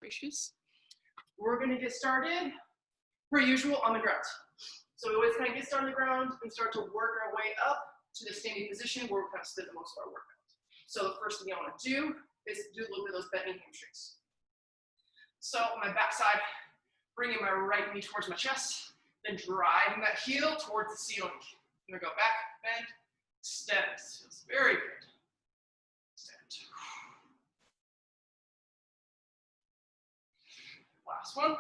gracious. We're gonna get started, per usual, on the ground. So we always kind of get started on the ground and start to work our way up to the standing position where we're kind of spend the most of our workout. So the first thing I want to do is do a little bit of those bending hamstrings. So on my back side, bringing my right knee towards my chest, then driving that heel towards the ceiling. I'm gonna go back, bend, extend. Feels very good. Extend. Last one.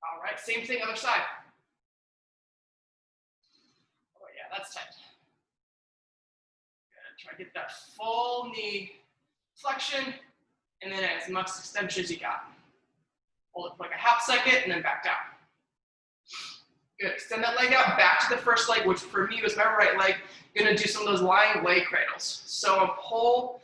All right, same thing, other side. Oh yeah, that's tight. Good. Try to get that full knee flexion, and then as much extension as you got. Hold it for like a half second, and then back down. Good. Extend that leg out back to the first leg, which for me was my right leg. Gonna do some of those lying leg cradles. So I'm pull,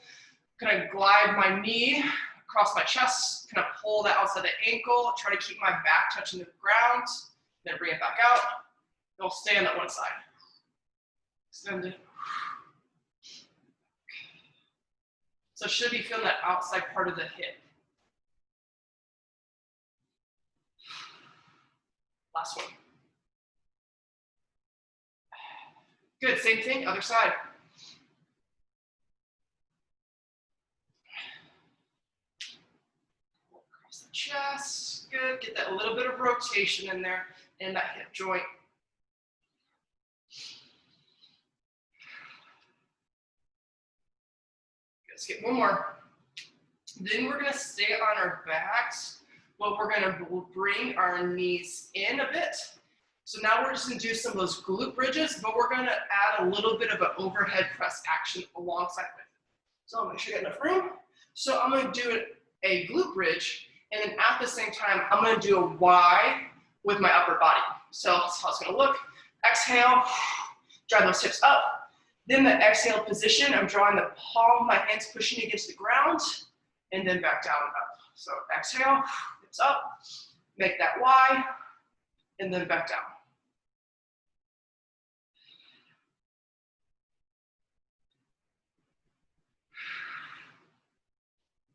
kind of glide my knee across my chest, kind of pull that outside the ankle, try to keep my back touching the ground, then bring it back out. Then we'll stay on that one side. Extend it. So should be feeling that outside part of the hip. Last one. Good, same thing, other side. Across the chest, good. Get that little bit of rotation in there in that hip joint. Good, let's get one more. Then we're gonna stay on our backs, but we're gonna bring our knees in a bit. So now we're just gonna do some of those glute bridges, but we're gonna add a little bit of an overhead press action alongside with it. So I'll make sure you get enough room. So I'm gonna do a glute bridge, and then at the same time, I'm gonna do a Y with my upper body. So that's how it's gonna look. Exhale, drive those hips up. Then the exhale position, I'm drawing the palm of my hands pushing against the ground, and then back down and up. So exhale, hips up, make that Y, and then back down.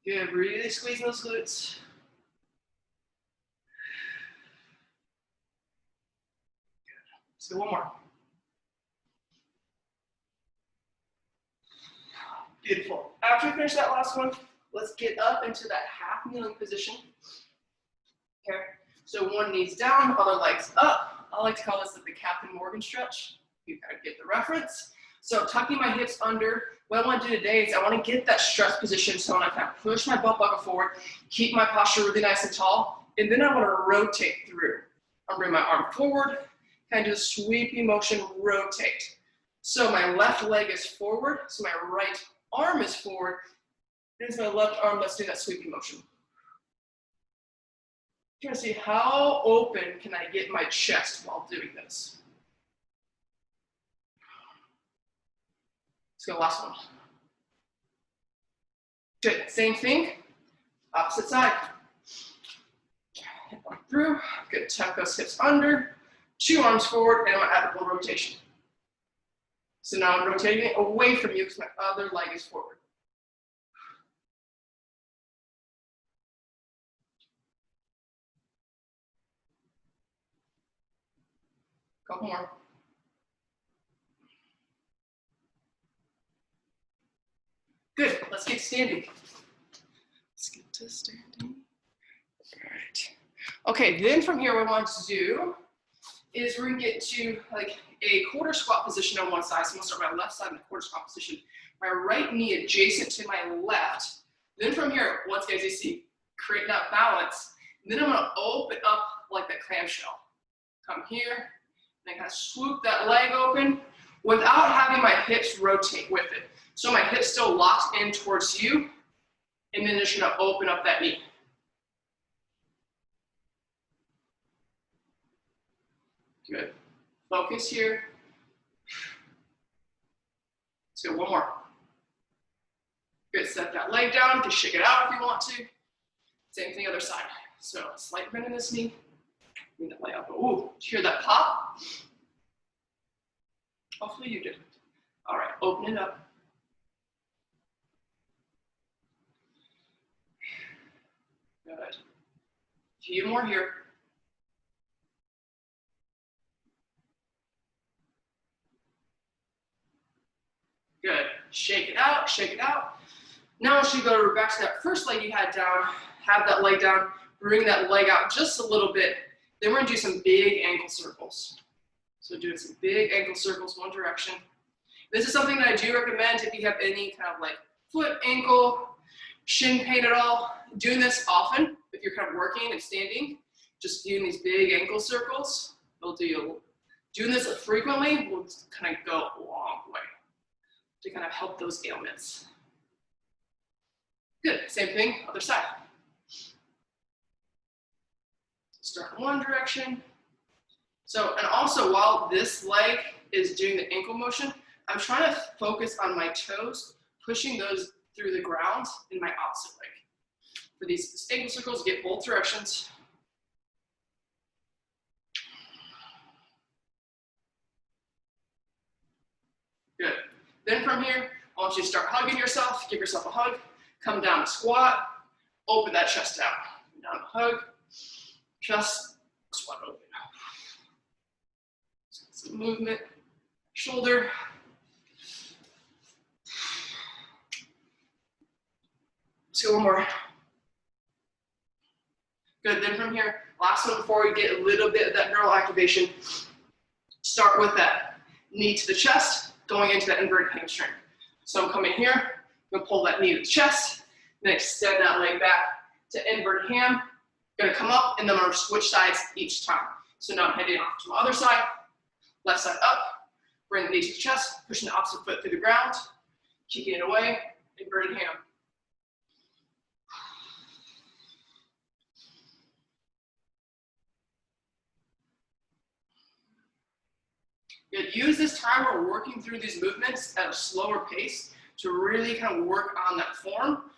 Good, really squeezing those glutes. Good. Let's do one more. Beautiful. After we finish that last one, let's get up into that half kneeling position. Okay, so one knee's down, other leg's up. I like to call this the Captain Morgan stretch. You kind of get the reference. So tucking my hips under. What I want to do today is I want to get that stretch position so I kind of push my butt buckle forward, keep my posture really nice and tall, and then I want to rotate through. I'll bring my arm forward, kind of do a sweeping motion, rotate. So my left leg is forward, so my right arm is forward. Here's my left arm, let's do that sweeping motion. I'm trying to see how open can I get my chest while doing this. Let's go last one. Good, same thing, opposite side. Hip on through, good, tuck those hips under, two arms forward, and I'm gonna add a little rotation. So now I'm rotating it away from you because my other leg is forward. Couple more. Good, let's get standing. Let's get to standing. All right. Okay, then from here what I want to do is we're gonna get to like a quarter squat position on one side. So I'm gonna start my left side in the quarter squat position. My right knee adjacent to my left. Then from here, once again, as you see, create that balance. And then I'm gonna open up like that clamshell. Come here, and then kind of swoop that leg open without having my hips rotate with it. So my hips still locked in towards you, and then just gonna open up that knee. Good. Focus here. Let's go one more. Good, set that leg down, you can shake it out if you want to. Same thing other side. So slight bend in this knee. Bring that leg up. Ooh, did you hear that pop? Hopefully you did. All right, open it up. Good. A few more here. Good. Shake it out, shake it out. Now once you go back to that first leg you had down, have that leg down, bring that leg out just a little bit. Then we're gonna do some big ankle circles. So doing some big ankle circles one direction. This is something that I do recommend if you have any kind of like foot, ankle, shin pain at all. Doing this often, if you're kind of working and standing, just doing these big ankle circles, will do. Doing this frequently will kind of go a long way to kind of help those ailments. Good, same thing, other side. Start in one direction. So, and also while this leg is doing the ankle motion, I'm trying to focus on my toes, pushing those through the ground in my opposite leg. For these ankle circles, get both directions. Good. Then from here, I want you to start hugging yourself, give yourself a hug, come down to squat, open that chest out. Down hug, chest, squat open. Some movement, shoulder. Let's go one more. Good, then from here, last one before we get a little bit of that neural activation, start with that knee to the chest, going into that inverted hamstring. So I'm coming here, I'm gonna pull that knee to the chest, then extend that leg back to inverted ham, gonna come up, and then I'm gonna switch sides each time. So now I'm heading off to my other side, left side up, bring the knee to the chest, pushing the opposite foot through the ground, kicking it away, inverted ham. Use this time we're working through these movements at a slower pace to really kind of work on that form,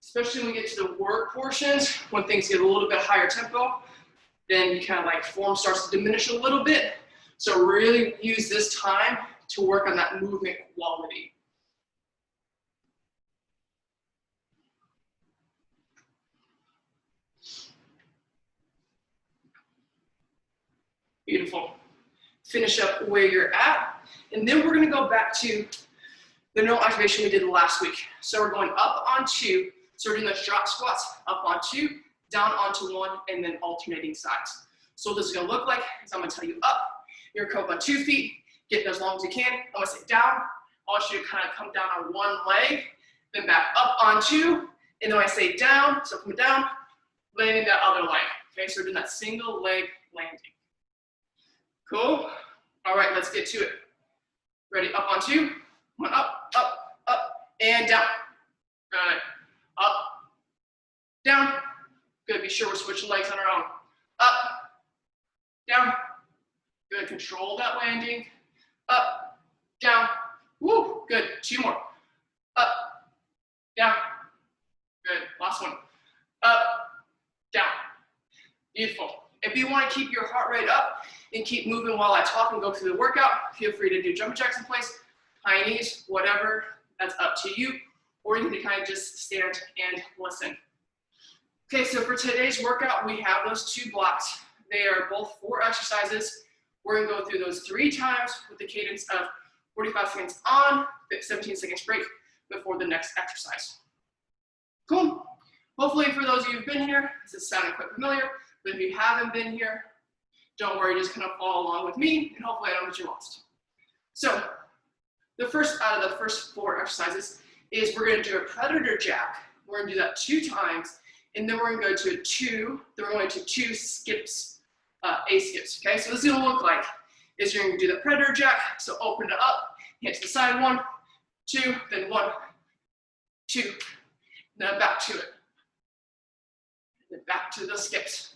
especially when we get to the work portions, when things get a little bit higher tempo, then you kind of like form starts to diminish a little bit. So really use this time to work on that movement quality. Beautiful. Finish up where you're at, and then we're gonna go back to the neural activation we did last week. So we're going up on two, so we're doing those drop squats, up on two, down onto one, and then alternating sides. So what this is gonna look like is I'm gonna tell you up, you're gonna come up on 2 feet, get as long as you can. I'm gonna say down, I want you to kind of come down on one leg, then back up on two, and then I say down, so come down, landing that other leg. Okay, so we're doing that single leg landing. Cool? All right, let's get to it. Ready, up on two, one up, up, up, and down. Good, up, down. Good, be sure we're switching legs on our own. Up, down. Good, control that landing. Up, down. Woo, good, 2 more. Up, down. Good, last one. Up, down. Beautiful. If you want to keep your heart rate up and keep moving while I talk and go through the workout, feel free to do jumping jacks in place, high knees, whatever, that's up to you. Or you can kind of just stand and listen. Okay, so for today's workout, we have those 2 blocks. They are both 4 exercises. We're gonna go through those 3 times with the cadence of 45 seconds on, 17 seconds break before the next exercise. Cool. Hopefully for those of you who've been here, this is sounding quite familiar. But if you haven't been here, don't worry, just kind of follow along with me, and hopefully I don't get you lost. So, the first out of the first 4 exercises is we're going to do a predator jack. We're going to do that 2 times, and then we're going to go to 2, then we're going to 2 skips, A skips, okay? So this is going to look like, is you're going to do the predator jack, so open it up, hit to the side, 1, 2, then 1, 2, then back to it, then back to the skips.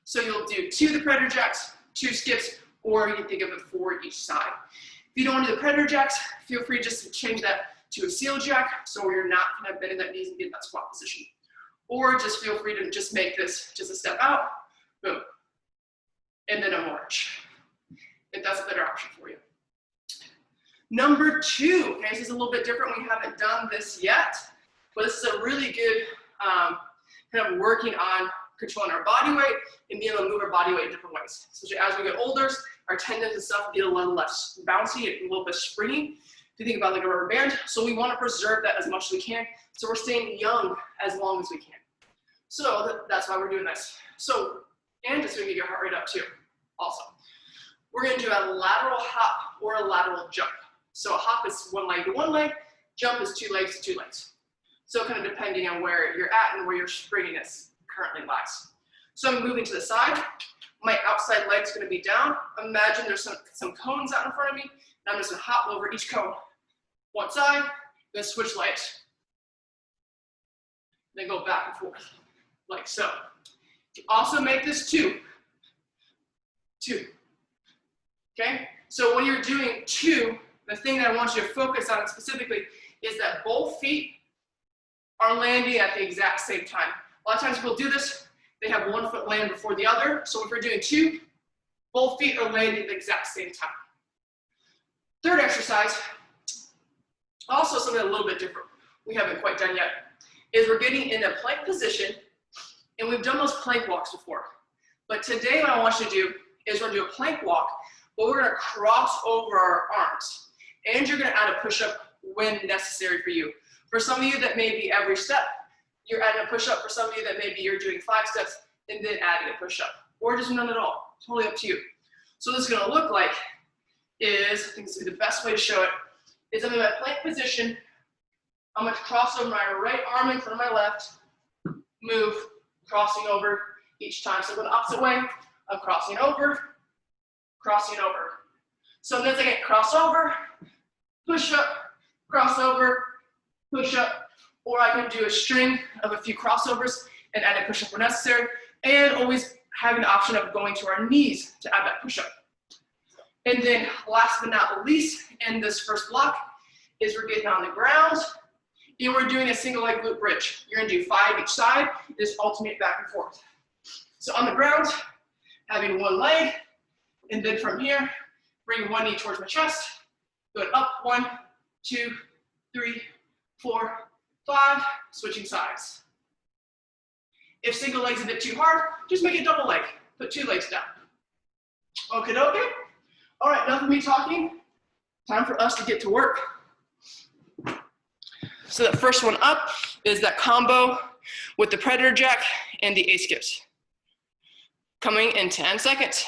So you'll do 2 of the predator jacks, 2 skips, or you can think of it 4 each side. If you don't want to do the predator jacks, feel free just to change that to a seal jack, so you're not kind of bending that knees and get that squat position. Or just feel free to just make this just a step out, boom, and then a march, if that's a better option for you. Number 2, okay, this is a little bit different. We haven't done this yet, but this is a really good kind kind of working on controlling our body weight and being able to move our body weight in different ways. Especially as we get older, our tendons and stuff get a little less bouncy, a little bit springy. If you think about like a rubber band, so we want to preserve that as much as we can, so we're staying young as long as we can. So that's why we're doing this. So, and it's going to get your heart rate up too. Also, we're going to do a lateral hop or a lateral jump. So a hop is one leg to one leg, jump is two legs to two legs. So kind of depending on where you're at and where your springiness currently lies. So I'm moving to the side. My outside leg's going to be down. Imagine there's some cones out in front of me, and I'm just going to hop over each cone. One side, then switch legs. Then go back and forth, like so. You also make this two. Okay? So when you're doing two, the thing that I want you to focus on specifically is that both feet are landing at the exact same time. A lot of times people do this, they have one foot land before the other. So if we're doing two, both feet are landing at the exact same time. Third exercise, also something a little bit different, we haven't quite done yet, is we're getting in a plank position, and we've done those plank walks before. But today what I want you to do is we're gonna do a plank walk, but we're gonna cross over our arms. And you're gonna add a push-up when necessary for you. For some of you that may be every step, you're adding a push-up. For some of you that maybe you're doing 5 steps and then adding a push-up, or just none at all, totally up to you. So what this is gonna look like is, I think this is the best way to show it, is I'm in my plank position. I'm going to cross over my right arm in front of my left, move, crossing over each time. So going the opposite way, I'm crossing over, crossing over. So then I get cross over, push up, cross over, push up, or I can do a string of a few crossovers and add a push up when necessary, and always having the option of going to our knees to add that push up. And then last but not least, in this first block, is we're getting on the ground, and we're doing a single leg glute bridge. You're gonna do 5 each side, just alternate back and forth. So on the ground, having one leg, and then from here, bring one knee towards my chest, going up, 1, 2, 3, 4, 5, switching sides. If single leg's a bit too hard, just make it double leg. Put 2 legs down. Okay, okay? All right, enough of me talking. Time for us to get to work. So the first one up is that combo with the Predator Jack and the A-skips. Coming in 10 seconds.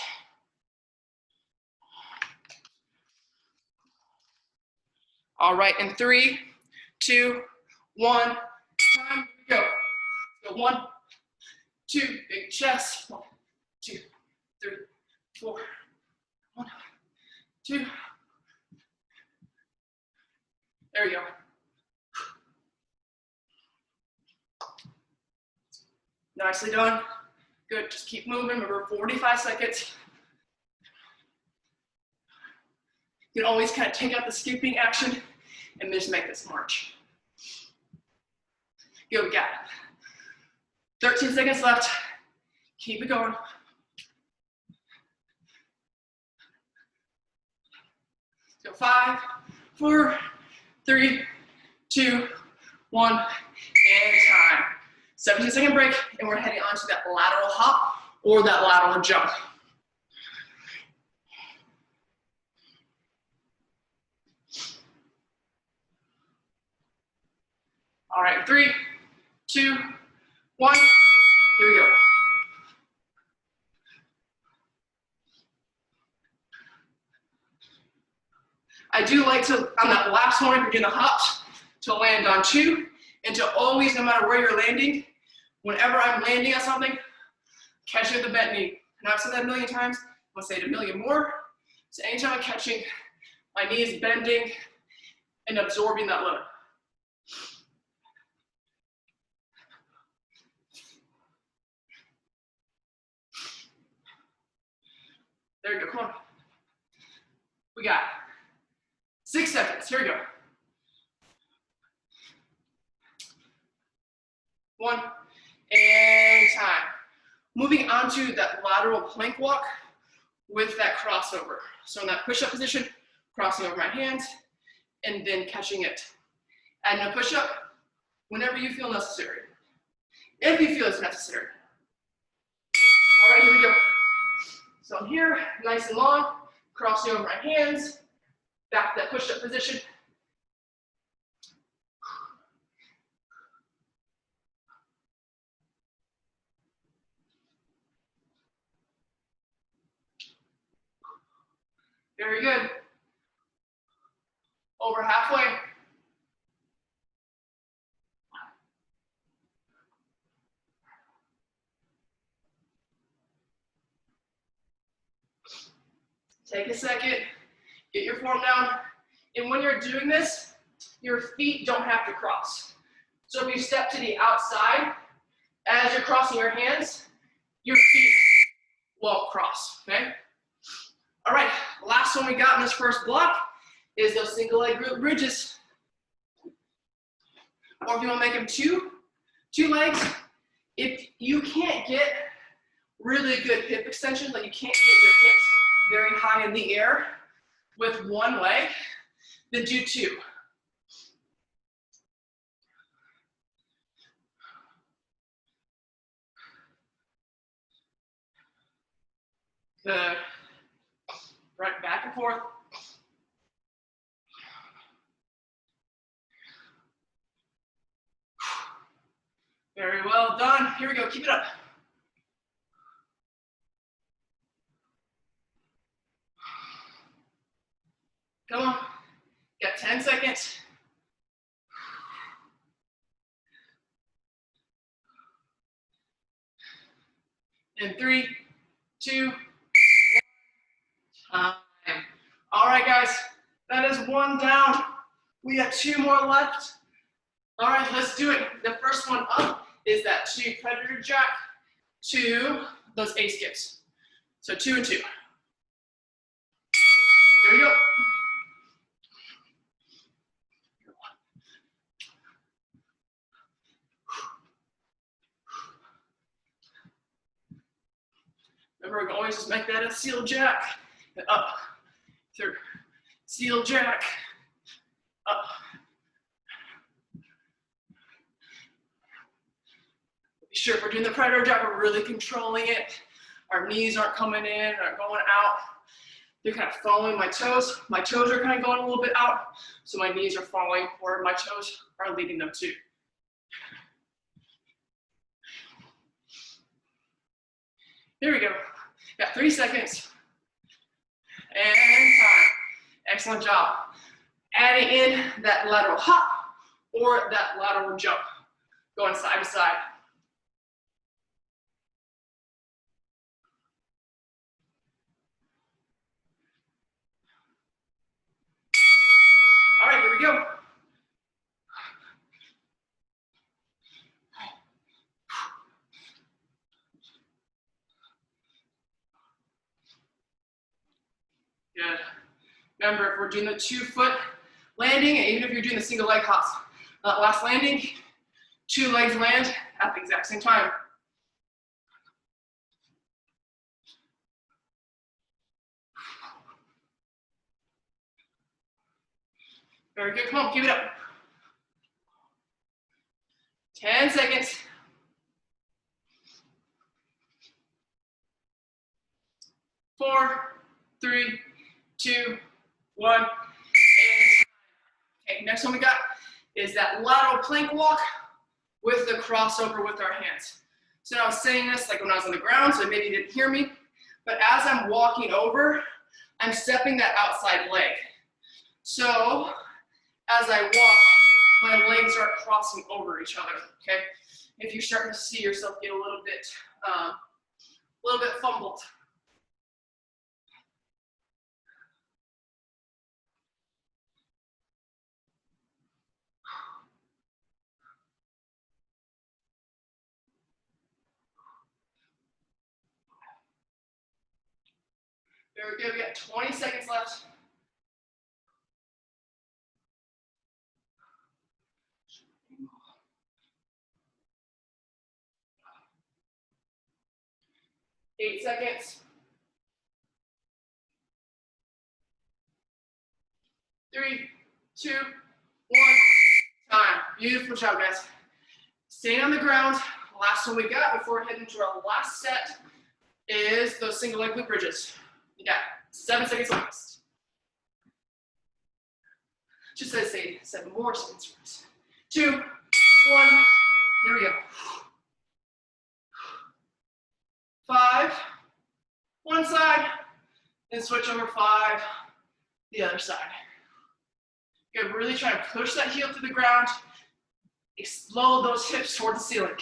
All right, in 3, 2, 1, time, go. So 1, 2, big chest. 1, 2, 3, 4, 1, 2. There we go. Nicely done. Good, just keep moving. Remember, 45 seconds. You can always kind of take out the skipping action and just make this march. Good, we got it. 13 seconds left. Keep it going. So 5, 4, 3, 2, 1, and time. 17-second break, and we're heading on to that lateral hop or that lateral jump. All right, 3, 2, 1, here we go. I do like to, on that last one, if you're doing the hops, to land on 2, and to always, no matter where you're landing, whenever I'm landing on something, catch it with the bent knee. And I've said that a million times, I'm gonna say it a million more. So anytime I'm catching, my knee is bending and absorbing that load. There you go, come on. We got it. 6 seconds, here we go. 1, and time. Moving on to that lateral plank walk with that crossover. So in that push-up position, crossing over my hands, and then catching it. Adding a push-up whenever you feel necessary. if you feel it's necessary. All right, here we go. So I'm here, nice and long, crossing over my hands, back to that push-up position. Very good. Over halfway. Take a second, get your form down. And when you're doing this, your feet don't have to cross. So if you step to the outside, as you're crossing your hands, your feet won't cross, okay? All right, last one we got in this first block is those single leg glute bridges. Or if you want to make them two legs, if you can't get really good hip extension, like you can't get your hips very high in the air with one leg, then do two. Good. Right, back and forth. Very well done. Here we go, keep it up. Come on, got 10 seconds. In 3, 2, 1, time. All right, guys, that is one down. We got 2 more left. All right, let's do it. The first one up is that 2 predator jack, 2 those A skips. So 2 and 2. Here we go. Remember, we can always just make that a seal jack. And up, through, seal jack, up. Be sure if we're doing the predator jack, we're really controlling it. Our knees aren't coming in, aren't going out. They're kind of following my toes. My toes are kind of going a little bit out, so my knees are following where my toes are leading them to. Here we go. Got 3 seconds. And time. Excellent job. Adding in that lateral hop or that lateral jump. Going side to side. All right, here we go. Good. Remember, if we're doing the 2-foot landing, and even if you're doing the single leg hops, last landing, 2 legs land at the exact same time. Very good, come on, keep it up. 10 seconds. 4, 3, 2, 1, and okay, next one we got is that lateral plank walk with the crossover with our hands. So now I was saying this like when I was on the ground, so maybe you didn't hear me, but as I'm walking over, I'm stepping that outside leg. So as I walk, my legs are crossing over each other, okay? If you're starting to see yourself get a little bit fumbled. Very good, we got 20 seconds left. Eight seconds. 3, 2, 1, time. Beautiful job, guys. Staying on the ground, last one we got before we head into our last set is those single leg glute bridges. You got 7 seconds left. Just as I say, 7 more seconds. 2, 1, there we go. 5, one side, and switch over 5, the other side. You're gonna really try and push that heel to the ground, explode those hips toward the ceiling.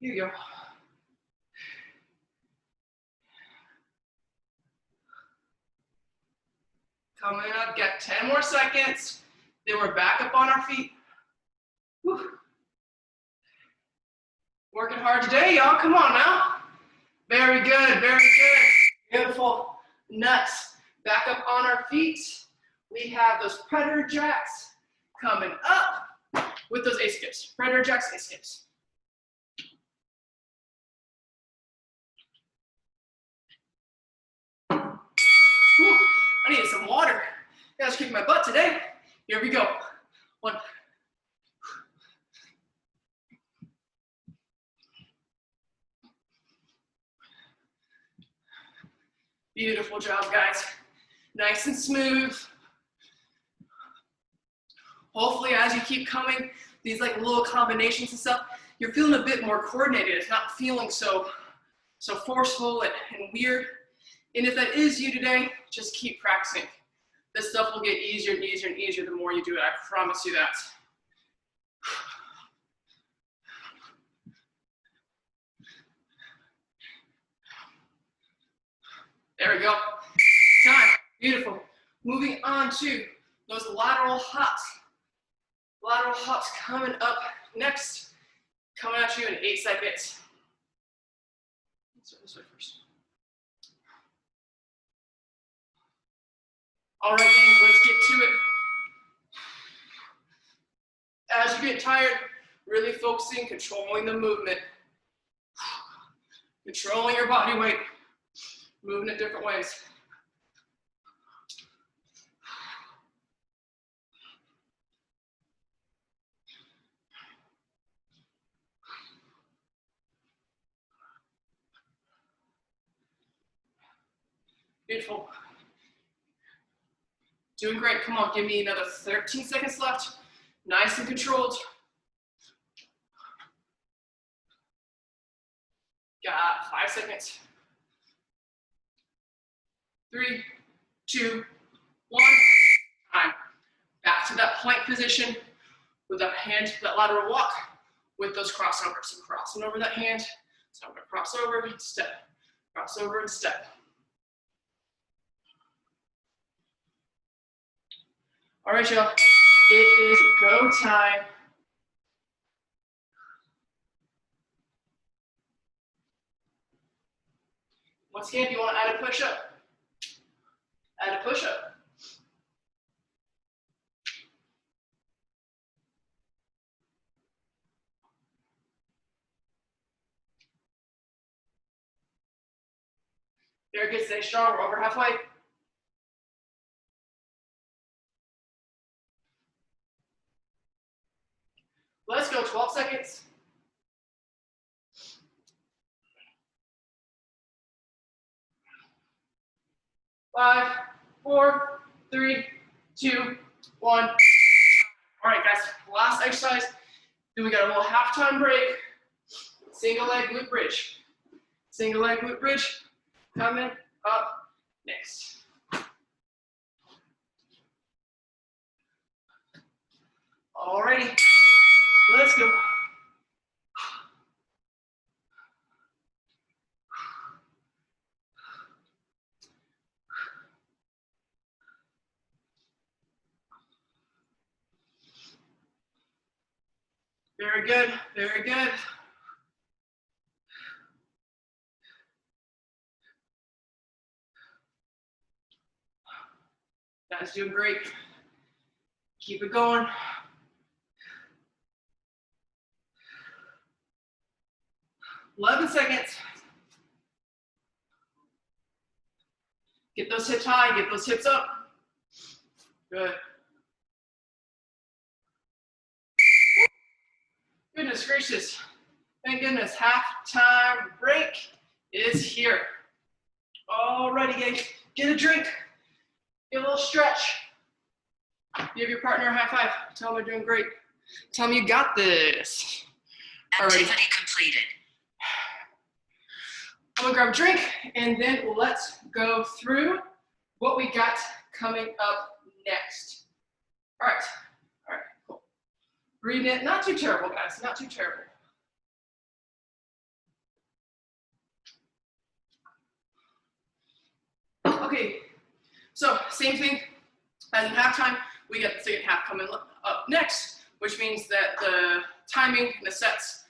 Here you go. Coming up, get 10 more seconds. Then we're back up on our feet. Whew. Working hard today, y'all. Come on now. Very good, very good. Beautiful. Nuts. Back up on our feet. We have those predator jacks coming up with those A-skips. Predator jacks, A-skips. I needed some water. I was kicking my butt today. Here we go. 1. Beautiful job, guys. Nice and smooth. Hopefully, as you keep coming, these like little combinations and stuff, you're feeling a bit more coordinated. It's not feeling so forceful and weird. And if that is you today, just keep practicing. This stuff will get easier and easier and easier the more you do it. I promise you that. There we go. Time. Beautiful. Moving on to those lateral hops. Lateral hops coming up next. Coming at you in 8 seconds. Let's start this way first. All right, gang, let's get to it. As you get tired, really focusing, controlling the movement. Controlling your body weight. Moving it different ways. Beautiful. Doing great. Come on, give me another 13 seconds left. Nice and controlled. Got 5 seconds. 3, 2, 1. Time. Back to that plank position with that hand, that lateral walk with those crossovers. So crossing over that hand. So I'm going to cross over and step. Cross over and step. All right, y'all. It is go time. Once again, if you want to add a push-up, add a push-up. Very good. Stay strong. We're over halfway. Let's go. 12 seconds. 5, 4, 3, 2, 1. All right, guys. Last exercise. Then we got a little halftime break. Single leg glute bridge. Single leg glute bridge. Coming up next. Alrighty, let's go. Very good, very good. Guys doing great. Keep it going. $11 seconds. Get those hips high, get those hips up. Good. Goodness gracious. Thank goodness, halftime break is here. Alrighty, gang, get a drink, get a little stretch. Give your partner a high five. Tell them they're doing great. Tell them you got this. Activity completed. I'm gonna grab a drink and then let's go through what we got coming up next. All right, cool. Breathe in, not too terrible, guys, not too terrible. Okay, so same thing as in halftime, we get the second half coming up next, which means that the timing and the sets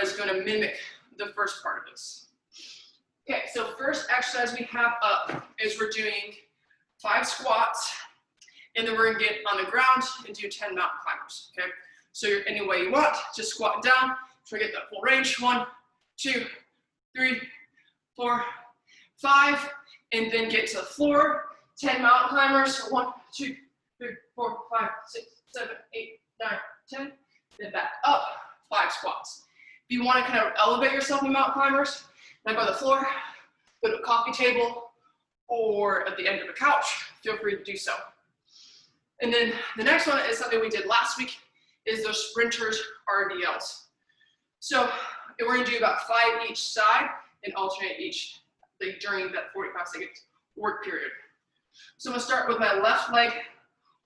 is going to mimic the first part of this. Okay, so first exercise we have up is we're doing 5 squats, and then we're going to get on the ground and do 10 mountain climbers. Okay, so you're any way you want, just squat down, try to get that full range. 1, 2, 3, 4, 5, and then get to the floor. 10 mountain climbers. 1, 2, 3, 4, 5, 6, 7, 8, 9, 10. Then back up, 5 squats. If you want to kind of elevate yourself in mountain climbers, like on the floor, go to a coffee table, or at the end of a couch, feel free to do so. And then the next one is something we did last week, is those sprinters RDLs. So we're going to do about 5 each side and alternate each during that 45-second work period. So I'm going to start with my left leg,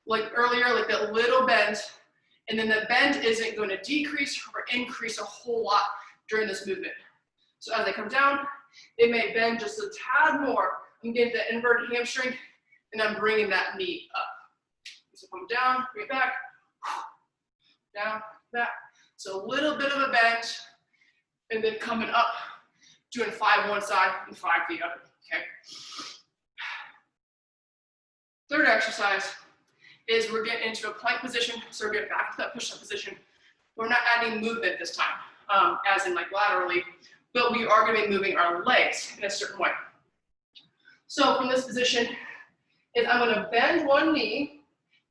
like earlier, like that little bend, and then the bend isn't going to decrease or increase a whole lot during this movement. So as I come down, it may bend just a tad more. I'm getting the inverted hamstring, and I'm bringing that knee up. So come down, bring it back, down, back. So a little bit of a bend, and then coming up, doing 5 one side and 5 the other, okay? Third exercise is we're getting into a plank position, so we're getting back to that push-up position. We're not adding movement this time, as in like laterally, but we are going to be moving our legs in a certain way. So from this position, is I'm going to bend one knee,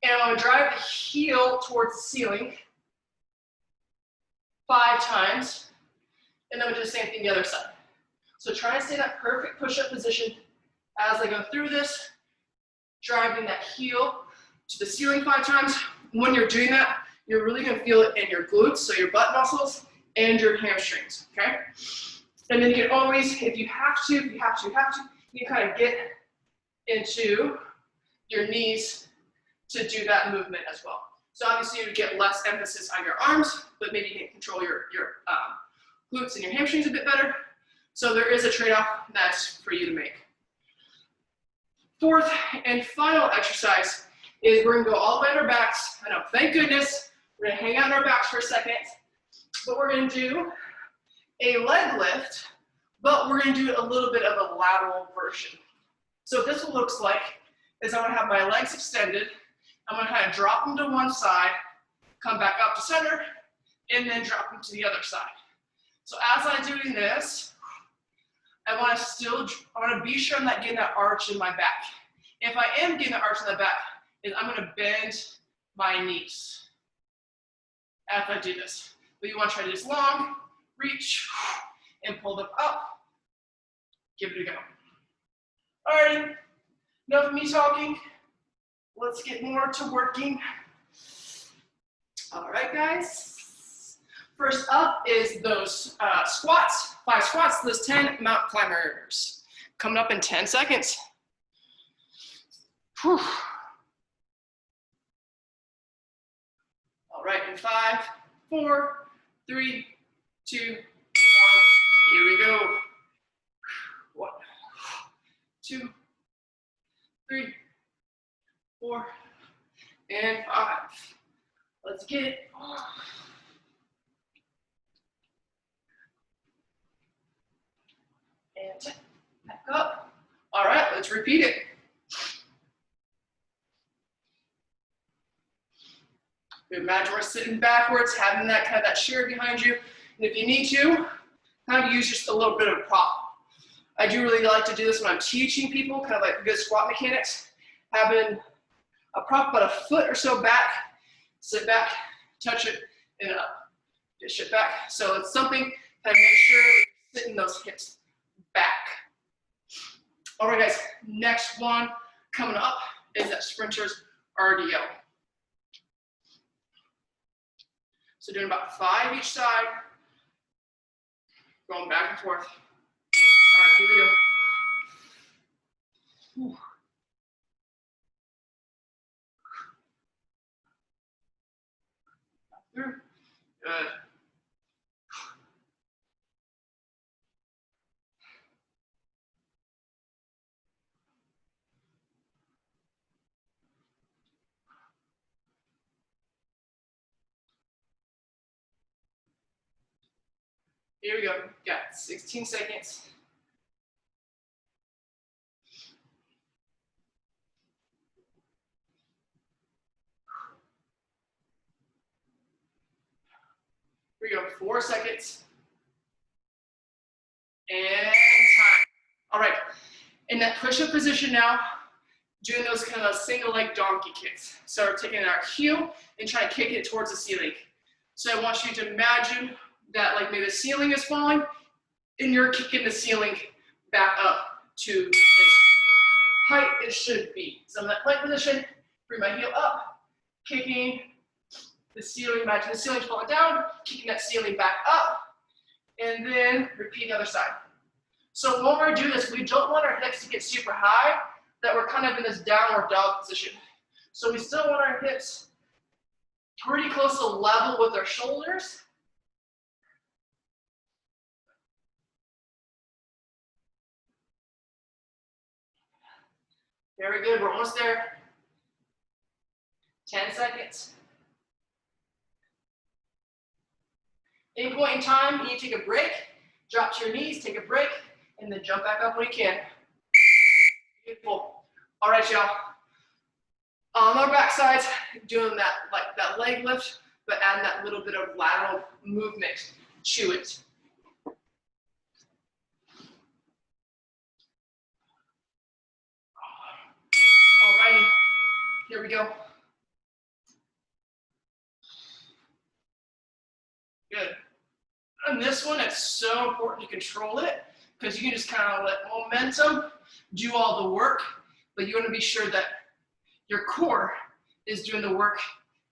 and I'm going to drive the heel towards the ceiling 5 times, and then we'll do the same thing the other side. So try to stay in that perfect push-up position as I go through this, driving that heel to the ceiling 5 times. When you're doing that, you're really going to feel it in your glutes, so your butt muscles and your hamstrings, okay? And then you can always, if you have to, you can kind of get into your knees to do that movement as well. So obviously you would get less emphasis on your arms, but maybe you can control your glutes and your hamstrings a bit better. So there is a trade-off that's for you to make. Fourth and final exercise is we're gonna go all the way on our backs. I know, thank goodness, we're gonna hang out on our backs for a second, but we're gonna do a leg lift, but we're gonna do a little bit of a lateral version. So this what looks like is I'm gonna have my legs extended, I'm gonna kind of drop them to one side, come back up to center, and then drop them to the other side. So as I'm doing this, I want to be sure I'm not getting that arch in my back. If I am getting that arch in the back, I'm going to bend my knees as I do this. But you want to try to do this long, reach, and pull them up. Give it a go. All right, enough of me talking. Let's get more to working. All right, guys. First up is those squats, 5 squats, those 10 mountain climbers. Coming up in 10 seconds. Whew. All right, in 5, 4, 3, 2, 1. Here we go. 1, 2, 3, 4, and 5. Let's get it. And back up. All right, let's repeat it. Imagine we're sitting backwards, having that kind of that chair behind you. And if you need to, kind of use just a little bit of a prop. I do really like to do this when I'm teaching people, kind of like good squat mechanics. Having a prop about a foot or so back, sit back, touch it, and up. Just sit back. So it's something that make sure you're sitting those hips back. All right, guys, next one coming up is that sprinter's RDO. So doing about 5 each side, going back and forth. All right, here we go. Whew. Through. Good. Here we go. Got 16 seconds. Here we go. 4 seconds. And time. All right. In that push-up position now, doing those kind of single leg donkey kicks. So we're taking our heel and trying to kick it towards the ceiling. So I want you to imagine that like maybe the ceiling is falling and you're kicking the ceiling back up to its height it should be. So I'm in that plank position, bring my heel up, kicking the ceiling, imagine the ceiling's falling down, kicking that ceiling back up, and then repeat the other side. So when we're doing this, we don't want our hips to get super high, that we're kind of in this downward dog position. So we still want our hips pretty close to level with our shoulders. Very good, we're almost there. 10 seconds. Any point in time, you need to take a break, drop to your knees, take a break, and then jump back up when you can. Beautiful. All right, y'all. On our back sides, doing that like that leg lift, but adding that little bit of lateral movement to it. All righty, here we go. Good. On this one, it's so important to control it because you can just kind of let momentum do all the work, but you want to be sure that your core is doing the work.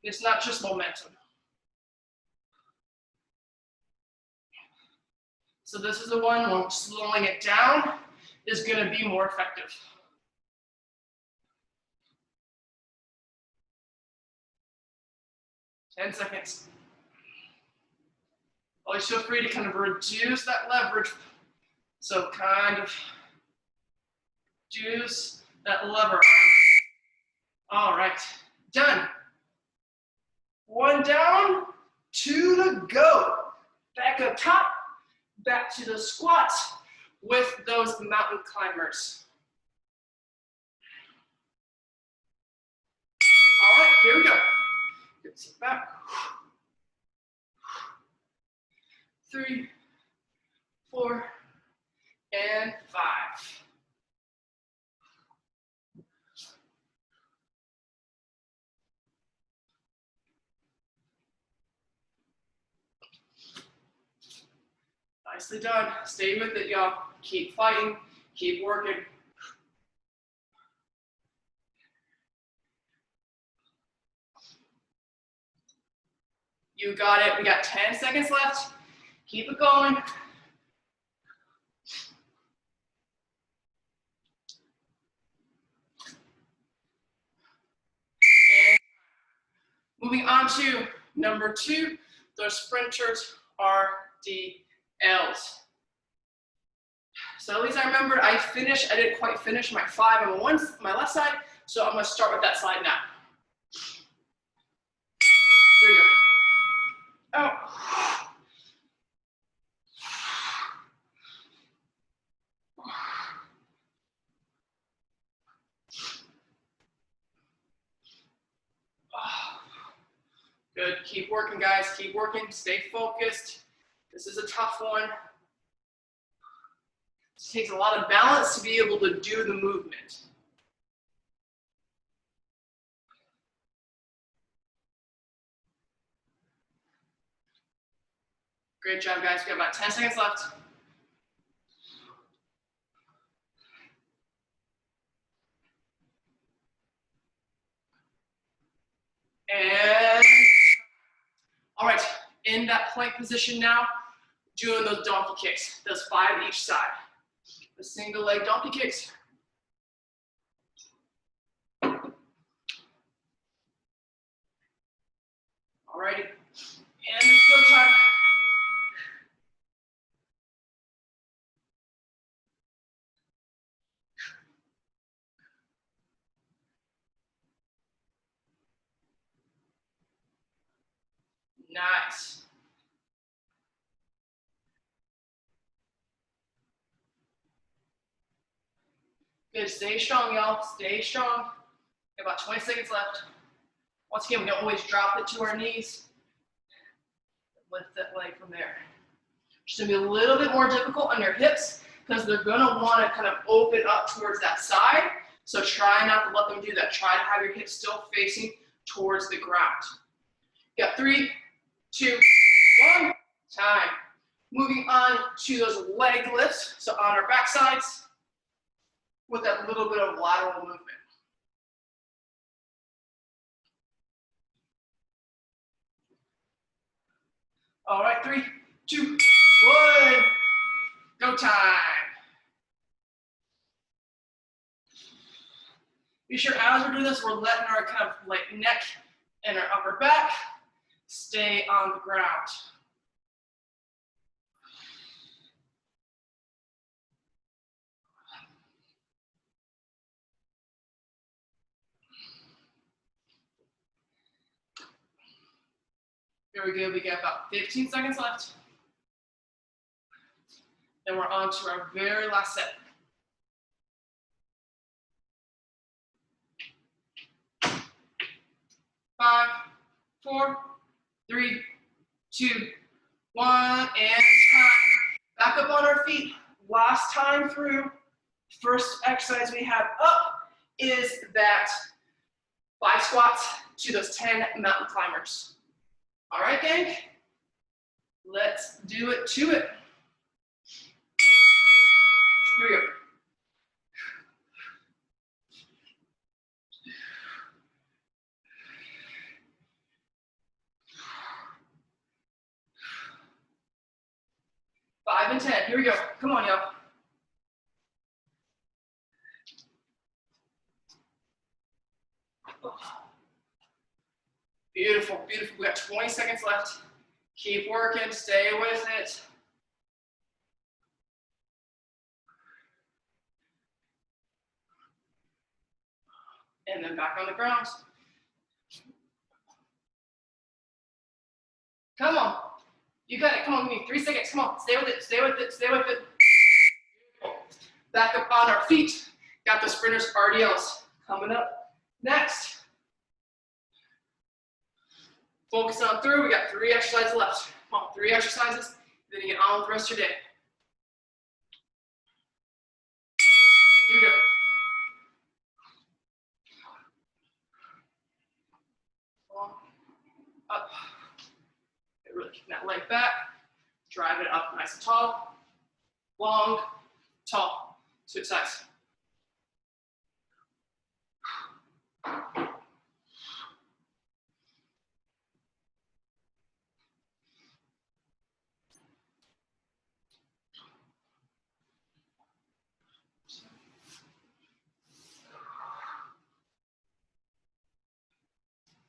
It's not just momentum. So this is the one where slowing it down is going to be more effective. Ten seconds. Always feel free to kind of reduce that leverage. So kind of reduce that lever arm. All right, done. 1 down, 2 to go. Back up top, back to the squats with those mountain climbers. All right, here we go. Good, sit back. 3, 4, and 5. Nicely done. Stay with it, y'all. Keep fighting, keep working. You got it. We got 10 seconds left. Keep it going. And moving on to number 2, the sprinters RDLs. So at least I remembered I didn't quite finish my 5 on my left side, so I'm gonna start with that side now. Here we go. Oh. Good, keep working guys, keep working, stay focused. This is a tough one. It takes a lot of balance to be able to do the movement. Great job, guys. We have about 10 seconds left. And, all right, in that plank position now, doing those donkey kicks, those 5 each side. The single leg donkey kicks. Alrighty, and it's go time. Nice. Good, stay strong, y'all, stay strong. About 20 seconds left. Once again, we don't always drop it to our knees. Lift that leg from there. It's gonna be a little bit more difficult on your hips because they're gonna wanna kind of open up towards that side. So try not to let them do that. Try to have your hips still facing towards the ground. You got 3, 2, 1, time. Moving on to those leg lifts. So on our back sides with that little bit of lateral movement. All right, 3, 2, 1, go time. Be sure as we're doing this, we're letting our kind of like neck and our upper back stay on the ground. Very good, we got about 15 seconds left. Then we're on to our very last set. Five, 4, 3, 2, 1, and time. Back up on our feet. Last time through. First exercise we have up is that 5 squats to those 10 mountain climbers. All right, gang? Let's do it to it. Here we go. Five and 10. Here we go. Come on, y'all. Beautiful, beautiful. We got 20 seconds left. Keep working. Stay with it. And then back on the ground. Come on. You got it. Come on, give me 3 seconds. Come on. Stay with it. Stay with it. Stay with it. Back up on our feet. Got the sprinters, RDLs coming up next. Focus on through. We got 3 exercises left. Come on, 3 exercises. Then you get on with the rest of your day. Here we go. Up. Really kicking that leg back. Drive it up nice and tall. Long, tall. Switch sides.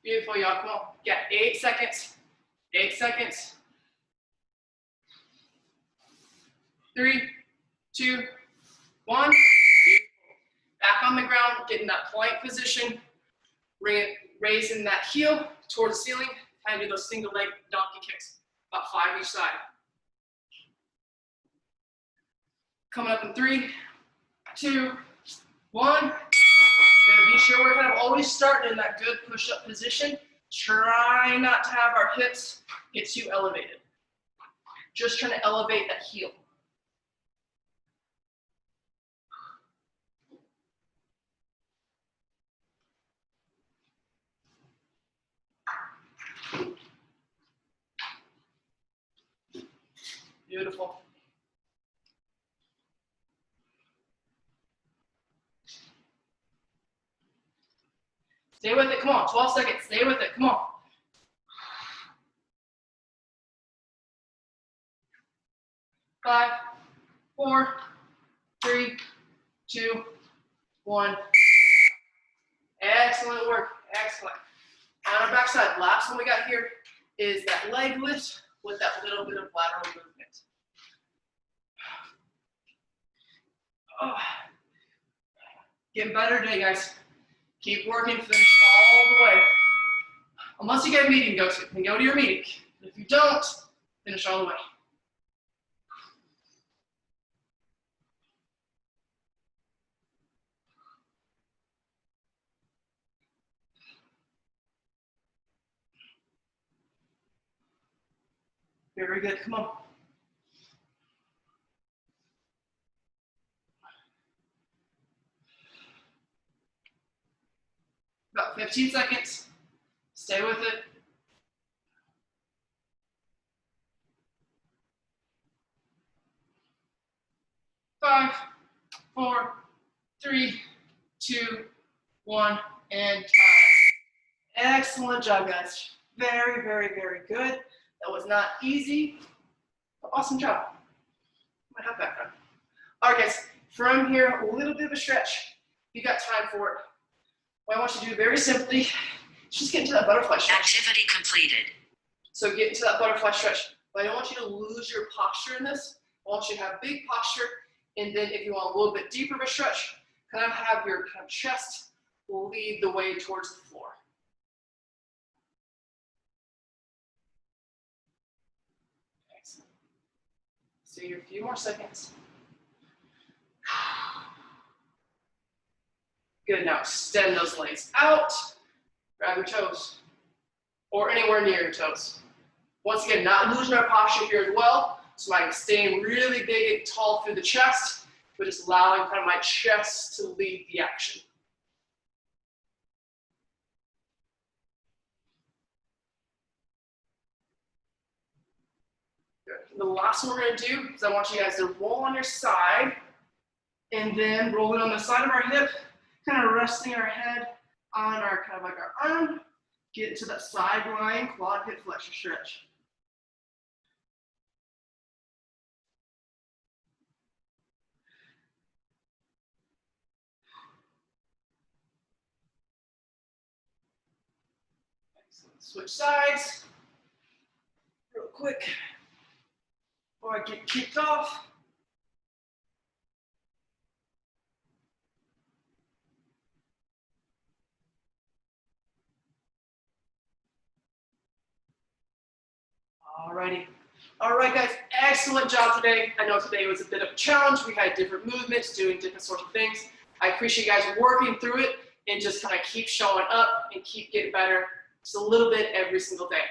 Beautiful, y'all. Come on. Got 8 seconds. 8 seconds. 3, 2, 1. Beautiful. Back on the ground, getting that plank position. Raising that heel towards the ceiling. Kind of do those single leg donkey kicks. About 5 each side. Coming up in 3, 2, 1. Be sure we're kind of always starting in that good push-up position. Try not to have our hips get too elevated. Just trying to elevate that heel. Beautiful. Stay with it, come on, 12 seconds, stay with it, come on. 5, 4, 3, 2, 1. Excellent work, excellent. On our backside, last one we got here is that leg lift with that little bit of lateral movement. Oh. Getting better today, guys. Keep working, finish all the way. Unless you get a meeting to go to, then go to your meeting. If you don't, finish all the way. Very good, come on. About 15 seconds. Stay with it. 5, 4, 3, 2, 1, and time. Excellent job, guys. Very, very, very good. That was not easy, but awesome job. I might have background. All right, guys, from here, a little bit of a stretch. You got time for it. What I want you to do very simply, just get into that butterfly stretch. Activity completed. So get into that butterfly stretch. But I don't want you to lose your posture in this. I want you to have big posture, and then if you want a little bit deeper of a stretch, kind of have your kind of chest lead the way towards the floor. Excellent. So you're a few more seconds. Good, now extend those legs out, grab your toes, or anywhere near your toes. Once again, not losing our posture here as well, so I'm staying really big and tall through the chest, but just allowing kind of my chest to lead the action. Good. The last one we're gonna do is I want you guys to roll on your side, and then rolling on the side of our hip, kind of resting our head on our kind of like our arm, get into that sideline quad hip flexor stretch. Excellent. Switch sides real quick before I get kicked off. Alrighty. All right, guys, excellent job today. I know today was a bit of a challenge. We had different movements, doing different sorts of things. I appreciate you guys working through it and just kind of keep showing up and keep getting better just a little bit every single day.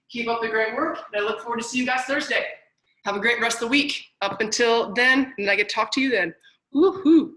Keep up the great work, and I look forward to seeing you guys Thursday. Have a great rest of the week. Up until then, and I get to talk to you then. Woohoo!